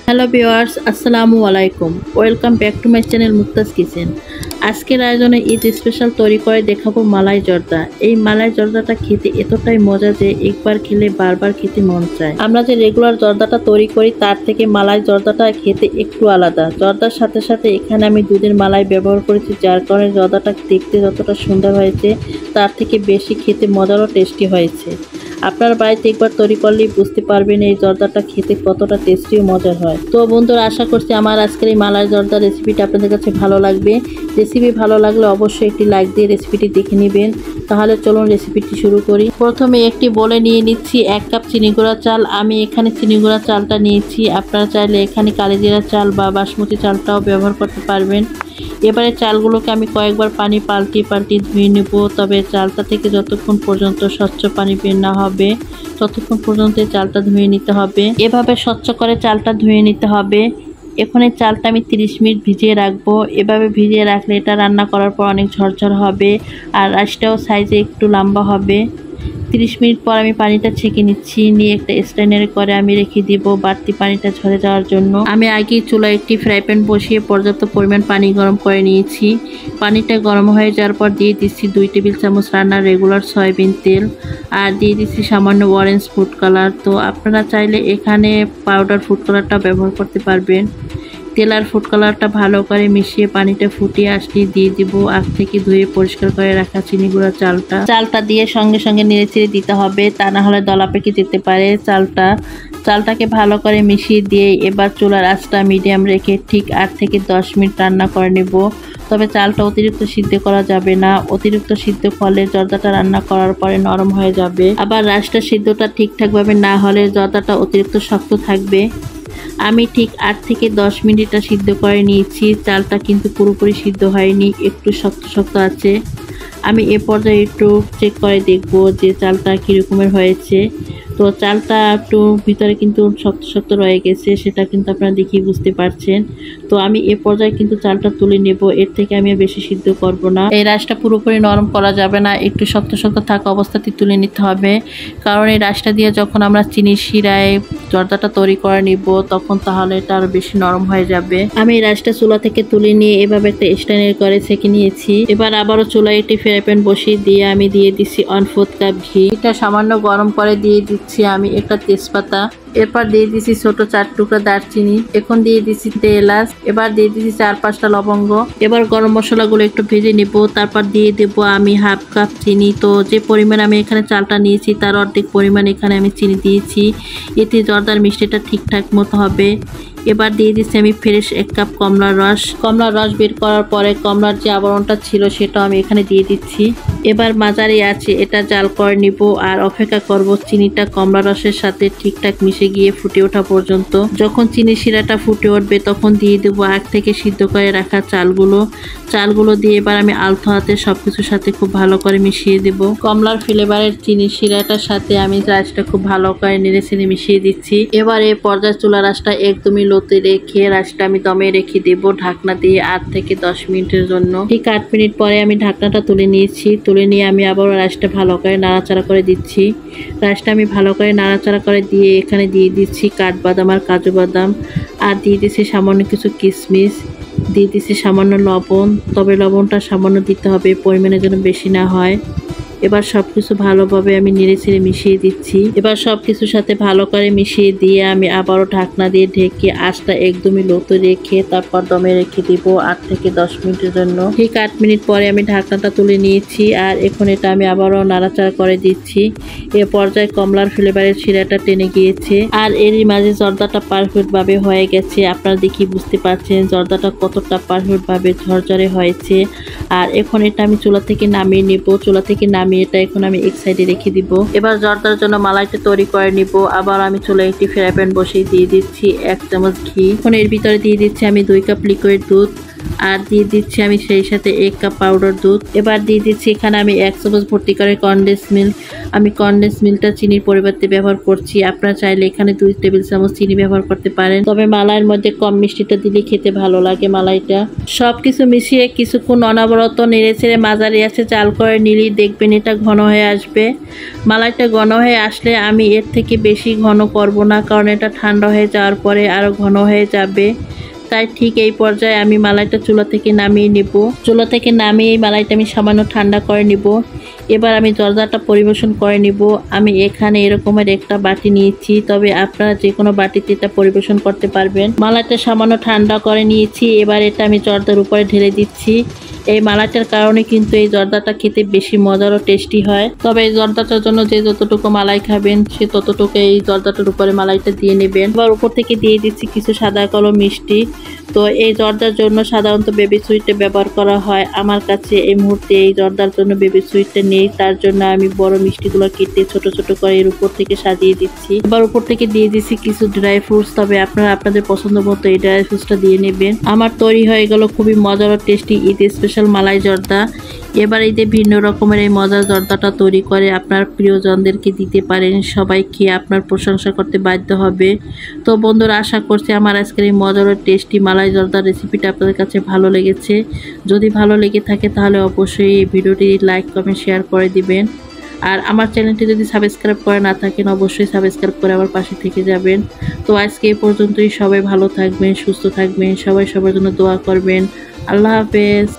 Hello viewers, আসসালামু আলাইকুম। Welcome back to my channel Muktaz kitchen. আজকের আয়োজনে ঈদ স্পেশাল তৈরি করে দেখাবো মালাই জর্দা। এই মালাই জর্দাটা খেতে এতটাই মজা যে একবার খেলে বারবার খেতে মন চায়। আমরা যে রেগুলার জর্দাটা তৈরি করি তার থেকে মালাই জর্দাটা খেতে একটু আলাদা। জর্দার সাথে সাথে এখানে আমি দুধের মালাই ব্যবহার করেছি, যার কারণে জর্দাটা দেখতে যতটা সুন্দর হয়েছে তার থেকে বেশি খেতে মজারও টেস্টি হয়েছে। আপনার বাড়িতে একবার তৈরি করলেই বুঝতে পারবেন এই জর্দাটা খেতে কতটা টেস্টি ও মজার হয়। তো বন্ধুরা, আশা করছি আমার আজকের এই মালাই জর্দা রেসিপিটা আপনাদের কাছে ভালো লাগবে। রেসিপি ভালো লাগলে অবশ্যই একটি লাইক দিয়ে রেসিপিটি দেখে নেবেন। তাহলে চলুন রেসিপিটি শুরু করি। প্রথমে একটি বলে নিয়ে নিচ্ছি 1 কাপ চিনি গুঁড়া চাল। আমি এখানে চিনি গুঁড়া চালটা নিয়েছি, আপনারা চাইলে এখানে কালিজিরা চাল বা বাসমতি চালটাও ব্যবহার করতে পারবেন। এবারে চালগুলোকে আমি কয়েকবার পানি পাল্টি ধুয়ে নেব। তবে চালটা থেকে যতক্ষণ পর্যন্ত স্বচ্ছ পানি বের না হবে ততক্ষণ পর্যন্ত চালটা ধুয়ে নিতে হবে। এভাবে স্বচ্ছ করে চালটা ধুয়ে নিতে হবে। এখন এই চালটা আমি 30 মিনিট ভিজিয়ে রাখবো। এভাবে ভিজিয়ে রাখলে এটা রান্না করার পর অনেক ঝরঝর হবে আর রাইসটাও সাইজে একটু লম্বা হবে। 30 মিনিট পর আমি পানিটা ছেঁকে নিচ্ছি, নিয়ে একটা স্ট্রেনারে করে আমি রেখে দিব বাড়তি পানিটা ঝরে যাওয়ার জন্য। আমি আগে চুলায় একটি ফ্রাই প্যান বসিয়ে পর্যাপ্ত পরিমাণ পানি গরম করে নিয়েছি। পানিটা গরম হয়ে যাওয়ার পর দিয়ে দিচ্ছি 2 টেবিল চামচ রান্নার রেগুলার সয়াবিন তেল আর দিয়ে দিচ্ছি সামান্য অরেঞ্জ ফুড কালার। তো আপনারা চাইলে এখানে পাউডার ফুড কালারটা ব্যবহার করতে পারবেন। তেল আর ফুড কালারটা ভালো করে মিশিয়ে পানিটা ফুটিয়ে আসলে দিয়ে দিব আগ থেকে ধুয়ে পরিষ্কার করে রাখা চিনি গুঁড়া চালটা দিয়ে সঙ্গে সঙ্গে নেড়েচেড়ে দিতে হবে, তা না হলে দলা পেকে যেতে পারে। চালটাকে ভালো করে মিশিয়ে দিয়ে এবার চুলার আঁচটা মিডিয়াম রেখে ঠিক 8 থেকে 10 মিনিট রান্না করে নেব। তবে চালটা অতিরিক্ত সিদ্ধ করা যাবে না, অতিরিক্ত সিদ্ধ করলে জর্দাটা রান্না করার পরে নরম হয়ে যাবে। আবার রাইসটা সিদ্ধটা ঠিকঠাকভাবে না হলে জর্দাটা অতিরিক্ত শক্ত থাকবে। আমি ঠিক 8 থেকে 10 মিনিটটা সিদ্ধ করে নিয়েছি। চালটা কিন্তু পুরোপুরি সিদ্ধ হয়নি, একটু শক্ত শক্ত আছে। আমি এ পর্যায়ে একটু চেক করে দেখব যে চালটা কীরকমের হয়েছে। তো চালটা একটু ভিতরে কিন্তু শক্ত শক্ত রয়ে গেছে, সেটা কিন্তু আপনারা দেখেই বুঝতে পারছেন। তো আমি এ পর্যায়ে কিন্তু চালটা তুলে নেব, এর থেকে আমি বেশি সিদ্ধ করব না। এই রাইসটা পুরোপুরি নরম করা যাবে না, একটু শক্ত শক্ত থাকা অবস্থাতেই তুলে নিতে হবে। কারণ এই রাইসটা দিয়ে যখন আমরা চিনি শিরায় জর্দাটা তৈরি করে নিব তখন তাহলে এটা আরো বেশি নরম হয়ে যাবে। আমি এই রাইসটা চুলা থেকে তুলে নিয়ে এভাবে একটা স্ট্যান্ডার করে ছেঁকে নিয়েছি। এবার আবারও চুলায় একটি ফ্রাই প্যান বসিয়ে দিয়ে আমি দিয়ে দিচ্ছি 1/4 কাপ ঘি। এটা সামান্য গরম করে দিয়ে দিচ্ছি আমি একটা তেজপাতা। এরপর দিয়ে দিচ্ছি ছোট 4 টুকরা দারচিনি। এখন দিয়ে দিচ্ছি এলাচ। এবার দিয়ে দিচ্ছি 4-5টা লবঙ্গ। এবার গরম মশলাগুলো একটু ভেজে নেব। তারপর দিয়ে দেব আমি 1/2 কাপ চিনি। তো যে পরিমাণ আমি এখানে চালটা নিয়েছি তার অর্ধেক পরিমাণ এখানে আমি চিনি দিয়েছি, এতে জর্দার মিষ্টিটা ঠিকঠাক মতো হবে। এবার দিয়ে দিচ্ছি আমি ফ্রেশ 1 কাপ কমলার রস বের করার পরে কমলার যে আবরণটা ছিল সেটা আমি এখানে দিয়ে দিচ্ছি। এবার মাঝারি আছে এটা জাল করে নিব আর অপেক্ষা করব চিনিটা কমলা রসের সাথে ঠিকঠাক মিশে গিয়ে ফুটে ওঠা পর্যন্ত। যখন চিনি শিরাটা ফুটে উঠবে তখন দিয়ে দেব আগ থেকে সিদ্ধ করে রাখা চালগুলো দিয়ে এবার আমি আলতো হাতে সবকিছুর সাথে খুব ভালো করে মিশিয়ে দেব। কমলার ফ্লেভারের চিনি শিরাটার সাথে আমি রাইসটা খুব ভালো করে নেড়েচেড়ে মিশিয়ে দিচ্ছি। এবার এই পর্যায়ে চুলার আঁচটা একদমই লোতে রেখে রাইসটা আমি দমে রেখে দেব ঢাকনা দিয়ে 8 থেকে 10 মিনিটের জন্য। ঠিক 8 মিনিট পরে আমি ঢাকনাটা তুলে নিয়েছি। তুলে নিয়ে আমি আবারও রাইসটা ভালো করে নাড়াচাড়া করে দিচ্ছি। রাইসটা আমি ভালো করে নাড়াচাড়া করে দিয়ে এখানে দিয়ে দিচ্ছি কাঠবাদাম আর কাজু বাদাম, আর দিয়ে দিচ্ছি সামান্য কিছু কিশমিশ, দিয়ে দিচ্ছি সামান্য লবণ। তবে লবণটা সামান্য দিতে হবে, পরিমাণে যেন বেশি না হয়। এবার সবকিছু ভালোভাবে আমি নেড়েচেড়ে মিশিয়ে দিচ্ছি। এবার সবকিছুর সাথে ভালো করে মিশিয়ে দিয়ে আমি আবারও ঢাকনা দিয়ে ঢেকে আঁচটা একদমই লোতে রেখে তারপর দমে রেখে দিব 8 থেকে 10 মিনিটের জন্য। ঠিক 8 মিনিট পরে আমি ঢাকনাটা তুলে নিয়েছি আর এখন এটা আমি আবারও নাড়াচাড়া করে দিচ্ছি। এ পর্যায়ে কমলার ফ্লেভারের শিরাটা টেনে গিয়েছে আর এরই মাঝে জর্দাটা পারফেক্ট ভাবে হয়ে গেছে। আপনারা দেখি বুঝতে পারছেন জর্দাটা কতটা পারফেক্ট ভাবে ঝরঝরে হয়েছে। আর এখন এটা আমি চুলা থেকে নামিয়ে নেব। চুলা থেকে নামিয়ে এটা এখন আমি এক সাইডে রেখে দিব। এবার জর্দার জন্য মালাইটা তৈরি করে নিব। আবার আমি চুলায় একটি ফ্রাই প্যান বসিয়ে দিয়ে দিচ্ছি 1 চামচ ঘি। এখন এর ভিতরে দিয়ে দিচ্ছি আমি 2 কাপ লিকুইড দুধ আর দিয়ে দিচ্ছি আমি সেই সাথে 1 কাপ পাউডার দুধ। এবার দিয়ে দিচ্ছি এখানে আমি 1 চামচ ভর্তি করে কনডেন্স মিল্ক। আমি কনডেন্স মিল্কটা চিনির পরিবর্তে ব্যবহার করছি, আপনারা চাইলে এখানে 2 টেবিল চামচ চিনি ব্যবহার করতে পারেন, তবে মালাইয়ের মধ্যে কম মিষ্টিটা দিলে খেতে ভালো লাগে মালাইটা। সব কিছু মিশিয়ে কিছুক্ষণ অনবরত নেড়ে ছেড়ে মাঝারি আঁচে জাল করে নিলেই দেখবেন এটা ঘন হয়ে আসবে। মালাইটা ঘন হয়ে আসলে আমি এর থেকে বেশি ঘন করব না, কারণ এটা ঠান্ডা হয়ে যাওয়ার পরে আরও ঘন হয়ে যাবে। তাই ঠিক এই পর্যায়ে আমি মালাইটা চুলা থেকে নামিয়ে নিব। চুলা থেকে নামিয়ে এই মালাইটা আমি সামান্য ঠান্ডা করে নিব। এবার আমি জর্দাটা পরিবেশন করে নিব। আমি এখানে এরকমের একটা বাটি নিয়েছি, তবে আপনারা যে কোনো বাটিতে এটা পরিবেশন করতে পারবেন। মালাইটা সামান্য ঠান্ডা করে নিয়েছি, এবার এটা আমি জর্দার উপরে ঢেলে দিচ্ছি। এই মালাইটার কারণে কিন্তু এই জর্দাটা খেতে বেশি মজার ও টেস্টি হয়। তবে এই জর্দাটার জন্য যে যতটুকু মালাই খাবেন সে ততটুকু এই জর্দাটার উপরে মালাইটা দিয়ে নেবেন। এবার উপর থেকে দিয়ে দিচ্ছি কিছু সাদা কালো মিষ্টি। তো এই জর্দার জন্য সাধারণত বেবি সুইটটা ব্যবহার করা হয়, আমার কাছে এই মুহূর্তে এই জর্দার জন্য বেবি সুইটটা নেই, তার জন্য আমি বড় মিষ্টিগুলো কেটে ছোট ছোট করে এর উপর থেকে সাজিয়ে দিচ্ছি। এবার উপর থেকে দিয়ে দিচ্ছি কিছু ড্রাই ফ্রুটস, তবে আপনারা আপনাদের পছন্দ মতো এই ড্রাই ফ্রুটসটা দিয়ে নেবেন। আমার তৈরি হয়ে গেল খুবই মজার ও টেস্টি ঈদ স্পেশাল মালাই জর্দা। এবার ঈদে ভিন্ন রকমের এই মজার জর্দাটা তৈরি করে আপনার প্রিয়জনদেরকে দিতে পারেন, সবাই খেয়ে আপনার প্রশংসা করতে বাধ্য হবে। তো বন্ধুরা, আশা করছি আমার আজকের এই মজার ও টেস্টি মালাই জর্দার রেসিপিটা আপনাদের কাছে ভালো লেগেছে। যদি ভালো লেগে থাকে তাহলে অবশ্যই এই ভিডিওটি লাইক কমেন্ট শেয়ার করে দিবেন। আর আমার চ্যানেলটি যদি সাবস্ক্রাইব করে না থাকেন অবশ্যই সাবস্ক্রাইব করে আমার পাশে থেকে যাবেন। তো আজকে এই পর্যন্তই, সবাই ভালো থাকবেন, সুস্থ থাকবেন, সবাই সবার জন্য দোয়া করবেন। আল্লাহ হাফেজ।